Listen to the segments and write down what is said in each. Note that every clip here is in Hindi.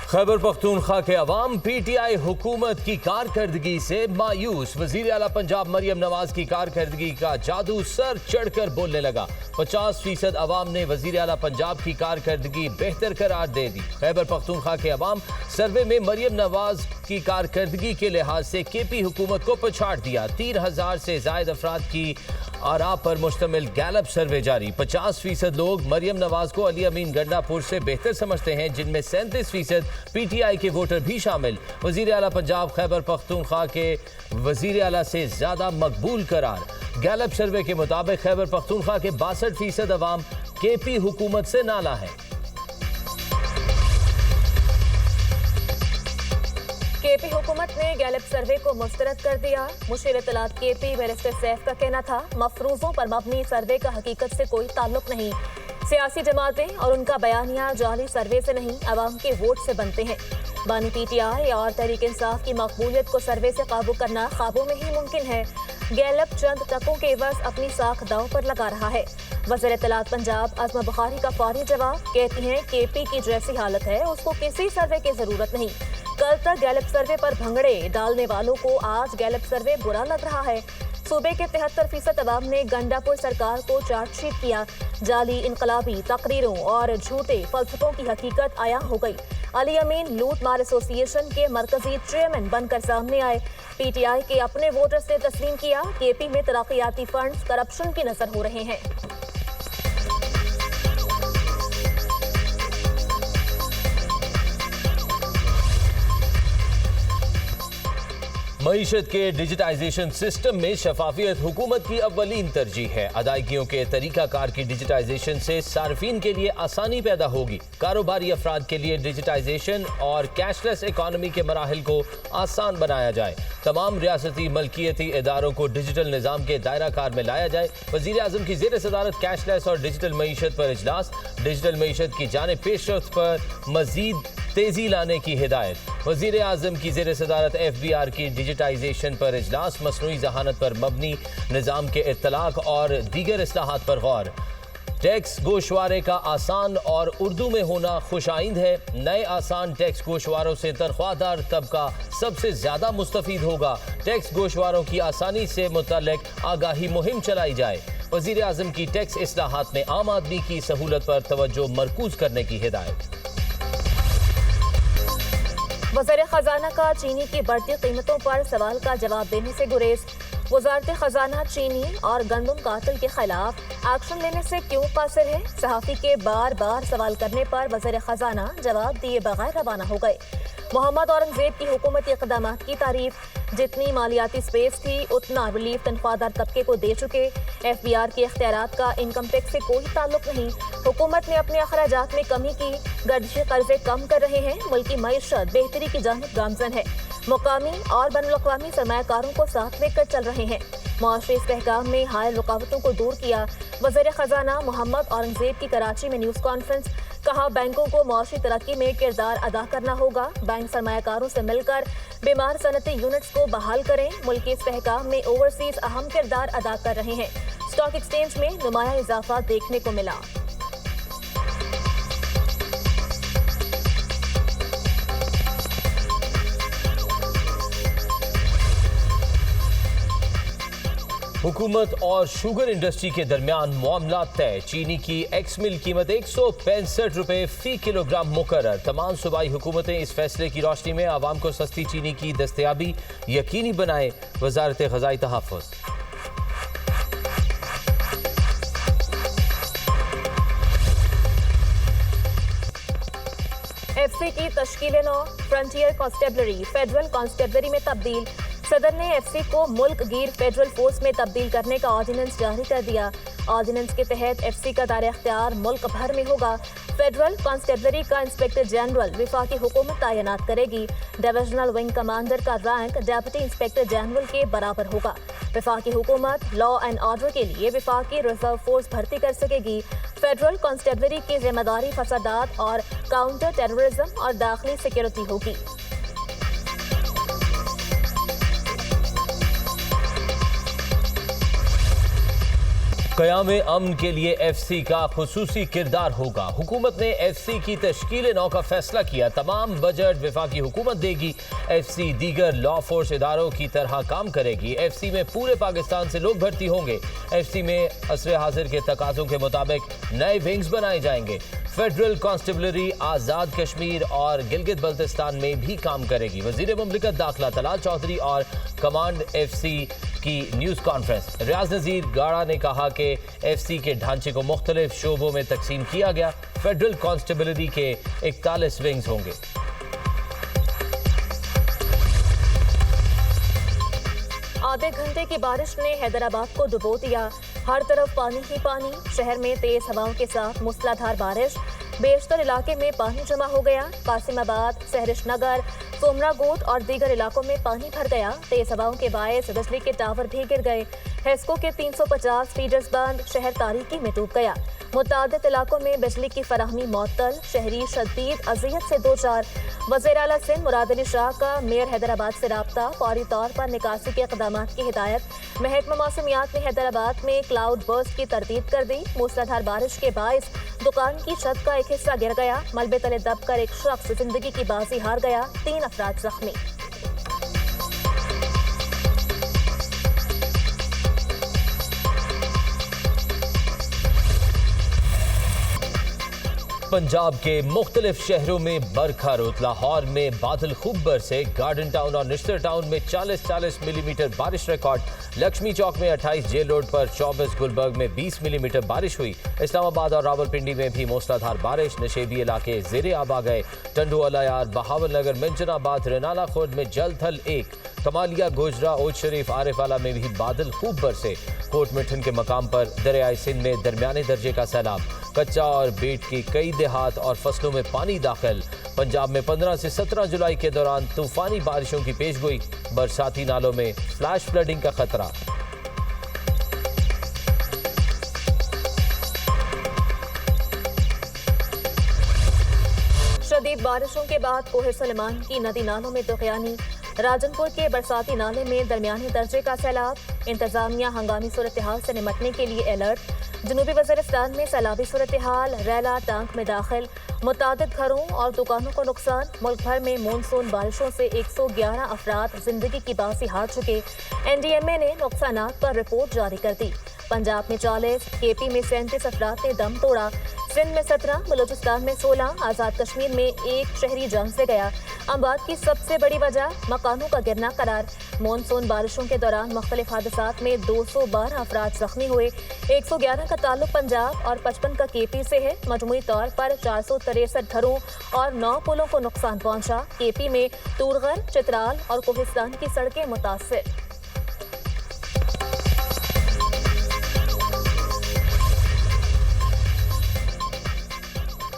खैबर पख्तूनख्वा के अवाम पीटीआई हुकूमत की कारकर्दगी से मायूस। वजीर आला पंजाब मरियम नवाज की कारकर्दगी का जादू सर चढ़कर बोलने लगा। 50% अवाम ने वजीर आला पंजाब की कारकर्दगी बेहतर करार दे दी। खैबर पख्तूनख्वा के अवाम सर्वे में मरियम नवाज की कारकर्दगी के लिहाज से केपी हुकूमत को पछाड़ दिया। 3000 से जायद अफराद की आरा पर मुश्तमिल गैलप सर्वे जारी। 50% लोग मरियम नवाज को अली अमीन गंडापुर से बेहतर समझते हैं, जिनमें 37% पीटीआई के वोटर भी शामिल। वजीर आला पंजाब खैबर पख्तूनख्वा के वजीर आला से ज्यादा मकबूल करार। गैलप सर्वे के मुताबिक खैबर पख्तूनख्वा के 62% अवाम केपी हुकूमत से नाला है। केपी हुकूमत ने गैलप सर्वे को मुस्तरद कर दिया। मुशीर इत्तलात केपी बैरिस्टर सैफ का कहना था, मफरूजों पर मबनी सर्वे का हकीकत से कोई ताल्लुक नहीं। सियासी जमातें और उनका बयानिया जाली सर्वे से नहीं, अवाम के वोट से बनते हैं। बानी पीटीआई और तहरीक इंसाफ की मकबूलियत को सर्वे से काबू करना ख्वाबों में ही मुमकिन है। गैलप चंद टकों के एवज अपनी साख दांव पर लगा रहा है। वज़ीर इत्तलात पंजाब आज़मा बुखारी का फौरी जवाब, कहती हैं केपी की जैसी हालत है उसको किसी सर्वे की जरूरत नहीं। कल तक गैलप सर्वे पर भंगड़े डालने वालों को आज गैलप सर्वे बुरा लग रहा है। सूबे के 73% अवाम ने गंडापुर सरकार को चार्जशीट किया। जाली इनकलाबी तकरीरों और झूठे फलसफों की हकीकत आया हो गई। अली अमीन लूट मार एसोसिएशन के मरकजी चेयरमैन बनकर सामने आए। पीटीआई के अपने वोटर्स ने तस्लीम किया, केपी में तरक्याती फंड्स करप्शन की नजर हो रहे हैं। मईशत के डिजिटाइजेशन सिस्टम में शफाफियत हुकूमत की अव्वलीन तरजीह है। अदायगियों के तरीकाकार की डिजिटाइजेशन से सार्फिन के लिए आसानी पैदा होगी। कारोबारी अफराद के लिए डिजिटाइजेशन और कैशलेस इकॉनमी के मराहिल को आसान बनाया जाए। तमाम रियासती मलकियती इदारों को डिजिटल निज़ाम के दायरा कार में लाया जाए। वज़ीर आज़म की ज़ेर सदारत कैशलेस और डिजिटल मईशत पर इजलास। डिजिटल मईशत की जानिब पेशरफ्त पर मजीद तेजी लाने की हिदायत। वज़ीर आज़म की ज़ेर सदारत FBR की डिजिटाइजेशन पर इजलास। मसनूई जहानत पर मबनी निज़ाम के इत्तलाक और दीगर इस्लाहात पर गौर। टैक्स गोशवारे का आसान और उर्दू में होना खुशाइंद है। नए आसान टैक्स गोशवारों से तनख्वाहदार तबका सबसे ज्यादा मुस्तफीद होगा। टैक्स गोशवारों की आसानी से मुतल्लिक आगाही मुहिम चलाई जाए। वज़ीर आज़म की टैक्स इस्लाहात में आम आदमी की सहूलत पर तवज्जो मरकूज करने की हिदायत। वज़ीर खजाना का चीनी की बढ़ती कीमतों पर सवाल का जवाब देने से गुरेज। वज़ारत खजाना चीनी और गंदम कातिल के खिलाफ एक्शन लेने से क्यों कासिर है? सहाफ़ी के बार बार सवाल करने पर वज़ीर खजाना जवाब दिए बगैर रवाना हो गए। मोहम्मद औरंगजेब की हुकूमती इक़दामात की तारीफ। जितनी मालियाती स्पेस थी उतना रिलीफ तनख्वाहदार तबके को दे चुके। FBR के इख्तियारात का इनकम टैक्स से कोई ताल्लुक नहीं। हुकूमत ने अपने अखराजात में कमी की। गर्दिशी कर्जे कम कर रहे हैं। मुल्की मईशत बेहतरी की जानिब गामजन है। मुकामी और बैनुल-अक़वामी सरमायाकारों को साथ लेकर चल रहे हैं। मुआशरी इस्तेहकाम में हायल रुकावटों को दूर किया। वज़ीर खजाना मोहम्मद औरंगजेब की कराची में न्यूज़ कॉन्फ्रेंस। कहा, बैंकों को मुआशरी तरक्की में किरदार अदा करना होगा। बैंक सरमायाकारों से मिलकर बीमार सनती यूनिट्स को बहाल करें। मुल्की इस्तेहकाम में ओवरसीज अहम किरदार अदा कर रहे हैं। स्टॉक एक्सचेंज में नुमाया इजाफा देखने को मिला। हुकूमत और शुगर इंडस्ट्री के दरमियान मामला तय। चीनी की एक्स मिल कीमत 165 रुपए फी किलोग्राम मुकर्रर। तमाम सूबाई हुकूमतें इस फैसले की रोशनी में आवाम को सस्ती चीनी की दस्तयाबी यकीनी बनाए। वजारत ग़ज़ाई तहफ़्फ़ुज़। FC की तश्कील नौ। फ्रंटियर कांस्टेबलरी फेडरल कांस्टेबलरी में तब्दील। सदर ने FC को मुल्क गिर फेडरल फोर्स में तब्दील करने का ऑर्डिनेंस जारी कर दिया। ऑर्डिनेंस के तहत FC का दायरा इख्तियार मुल्क भर में होगा। फेडरल कांस्टेबलरी का इंस्पेक्टर जनरल वफाकी हुकूमत तैनात करेगी। डिविजनल विंग कमांडर का रैंक डेप्यूटी इंस्पेक्टर जनरल के बराबर होगा। वफाकी हुकूमत लॉ एंड ऑर्डर के लिए वफाकी रिजर्व फोर्स भर्ती कर सकेगी। फेडरल कांस्टेबलरी की जिम्मेदारी फसादात और काउंटर टेररिज्म और दाखिली सिक्योरिटी होगी। क़याम अमन के लिए FC का खुसूसी किरदार होगा। हुकूमत ने FC की तश्कील नौ का फैसला किया। तमाम बजट वफाकी हुकूमत देगी। FC दीगर लॉ फोर्स इदारों की तरह काम करेगी। FC में पूरे पाकिस्तान से लोग भर्ती होंगे। FC में असरे हाजिर के तकाज़ों के मुताबिक नए विंग्स बनाए जाएंगे। फेडरल कांस्टेबलरी आज़ाद कश्मीर और गिलगित बल्तिस्तान में भी काम करेगी। वज़ीर मुमलिकत दाखिला तलाल चौधरी और कमांड FC की न्यूज़ कॉन्फ्रेंस। रियाज नज़ीर गाड़ा ने कहा कि FC के ढांचे को मुख्तलिफ शोबों में तकसीम किया गया। फेडरल कांस्टेबलरी के 41 विंग्स होंगे। आधे घंटे की बारिश ने हैदराबाद को डुबो दिया। हर तरफ पानी ही पानी। शहर में तेज हवाओं के साथ मूसलाधार बारिश। बेशतर इलाके में पानी जमा हो गया। कासिमाबाद, सहरिश नगर, सोमरागोट और दीगर इलाकों में पानी भर गया। तेज हवाओं के बायस बिजली के टावर भी गिर गए। हेस्को के 350 फीडर्स बंद। शहर तारीकी में डूब गया। मुतादिद इलाकों में बिजली की फराहमी मुअत्तल। शहरी शदीद अजियत से दो चार। वज़ीर आला सिंध मुराद अली शाह का मेयर हैदराबाद से राब्ता। फौरी तौर पर निकासी के इक़दामात की हिदायत। महकमा मौसमियात ने हैदराबाद में क्लाउड बर्स्ट की तरतीब कर दी। मूसलाधार बारिश के बायस दुकान की छत का एक हिस्सा गिर गया। मलबे तले दबकर एक शख्स जिंदगी की बाजी हार गया। 3 अफराद जख्मी। पंजाब के मुख्तलिफ शहरों में बरखा रुत। लाहौर में बादल खूब बरसे। गार्डन टाउन और निश्तर टाउन में 40-40 मिलीमीटर बारिश रिकॉर्ड। लक्ष्मी चौक में 28, जेल रोड पर 24, गुलबर्ग में 20 मिलीमीटर बारिश हुई। इस्लामाबाद और रावलपिंडी में भी मूसलाधार बारिश। नशेबी इलाके ज़ेरे आब आ गए। टंडू अलायार, बहावल नगर, मिंजनाबाद, रेनाला खुर्द में जल थल 1। कमालिया, गोजरा, ओज शरीफ, आरिफाला में भी बादल खूब बरसे। कोट मिठन के मकाम पर दरियाए सिंध में दरमियाने दर्जे का सैलाब। कच्चा और बेट की कई देहात और फसलों में पानी दाखिल। पंजाब में 15 से 17 जुलाई के दौरान तूफानी बारिशों की पेशगोई। बरसाती नालों में फ्लैश फ्लडिंग का खतरा। शदीद बारिशों के बाद कोहे सलेमान की नदी नालों में तुग़यानी। राजनपुर के बरसाती नाले में दरमियाने दर्जे का सैलाब। इंतजामिया हंगामी सूरत हाल से निमटने के लिए अलर्ट। जनूबी वज़ीरिस्तान में सैलाबी सूरत हाल। रैला टांक में दाखिल। मुतादिद घरों और दुकानों को नुकसान। मुल्क भर में मानसून बारिशों से 111 अफराद जिंदगी की बाजी हार चुके। NDMA ने नुकसानात पर रिपोर्ट जारी कर दी। पंजाब में 40, KP में 37 अफराद ने दम तोड़ा। सिंध में 17, बलूचिस्तान में 16, आज़ाद कश्मीर में 1 शहरी जान से गया। अमवात की सबसे बड़ी वजह मकानों का गिरना करार। मानसून बारिशों के दौरान मुख्तलिफ हादसात में 212 अफराद जख्मी हुए। 111 का ताल्लुक पंजाब और 55 का KP से है। मजमूई तौर पर 463 घरों और 9 पुलों को नुकसान पहुंचा। KP में तूरगल, चित्राल और कोहिस्तान की सड़कें मुतासिर।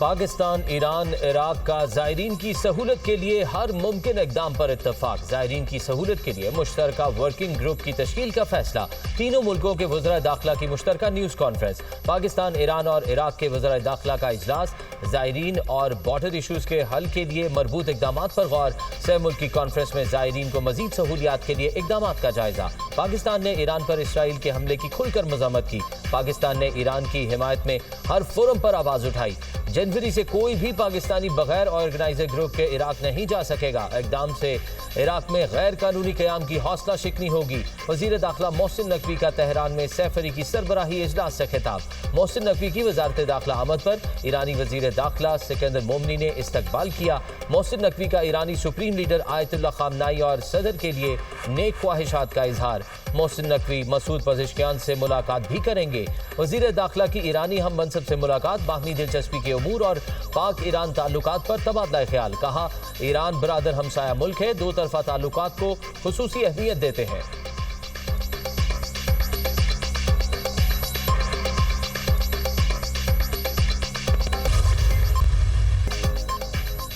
पाकिस्तान, ईरान, इराक का ज़ायरीन की सहूलत के लिए हर मुमकिन इक़दाम पर इत्तफाक। ज़ायरीन की सहूलत के लिए मुश्तरका वर्किंग ग्रुप की तश्कील का फैसला। तीनों मुल्कों के वज़राए दाखिला की मुश्तरका न्यूज़ कॉन्फ्रेंस। पाकिस्तान, ईरान और इराक के वज़राए दाखिला का इजलास। ज़ायरीन और बॉर्डर इशूज़ के हल के लिए मरबूत इक़दामात पर गौर। सह मुल्की कॉन्फ्रेंस में ज़ायरीन को मज़ीद सहूलियात के लिए इक़दामात का जायज़ा। पाकिस्तान ने ईरान पर इसराइल के हमले की खुलकर मज़म्मत की। पाकिस्तान ने ईरान की हिमायत में हर फोरम पर आवाज़ उठाई। जनवरी से कोई भी पाकिस्तानी बगैर ऑर्गेनाइजर ग्रुप के इराक नहीं जा सकेगा। इक़दाम से इराक में गैर कानूनी क़याम की हौसला शिकनी होगी। वज़ीर दाखिला मोहसिन नकवी का तेहरान में सैफरी की सरबराही इजलास से खिताब। मोहसिन नकवी की वज़ारत दाखिला आमद पर ईरानी वज़ीर दाखिला सिकंदर मोमनी ने इस्तकबाल किया। मोहसिन नकवी का ईरानी सुप्रीम लीडर आयतुल्लाह ख़ामनाई और सदर के लिए नेक ख्वाहिशात का इजहार। मोहसिन नकवी मसूद पज़ेश्कियान से मुलाकात भी करेंगे। वज़ीर दाखिला की ईरानी हम मनसब से मुलाकात। बाहमी दिलचस्पी के उमूर और पाक ईरान ताल्लुकात पर तबादला ख्याल। कहा, ईरान बरादर हमसाया मुल्क है, दो तरफा ताल्लुकात को खुसूसी अहमियत देते हैं।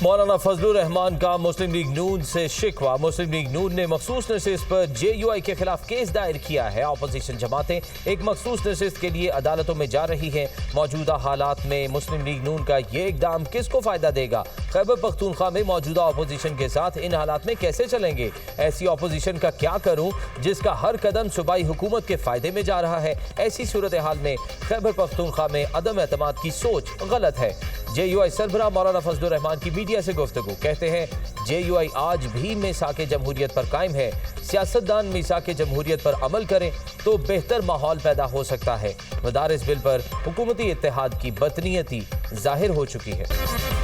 मौलाना फजलुर रहमान का मुस्लिम लीग नून से शिकवा। मुस्लिम लीग नून ने मखसूस नशिस्त पर JUI के खिलाफ केस दायर किया है। अपोजिशन जमातें एक मखसूस नशिस्त के लिए अदालतों में जा रही हैं। मौजूदा हालात में मुस्लिम लीग नून का ये इकदाम किसको फायदा देगा? खैबर पख्तूनख्वा में मौजूदा अपोजिशन के साथ इन हालात में कैसे चलेंगे? ऐसी अपोजिशन का क्या करूं जिसका हर कदम सूबाई हुकूमत के फायदे में जा रहा है? ऐसी सूरत हाल में खैबर पख्तूनख्वा में अदम एतमाद की सोच गलत है। JUI सरबराह मौलाना फजलुर रहमान की मीडिया से गुफ्तगू। कहते हैं JUI आज भी मीसाके जमहूरियत पर कायम है। सियासतदान मीसाके जमहूरियत पर अमल करें तो बेहतर माहौल पैदा हो सकता है। मदारिस बिल पर हुकूमती इत्तेहाद की बदनीयती जाहिर हो चुकी है।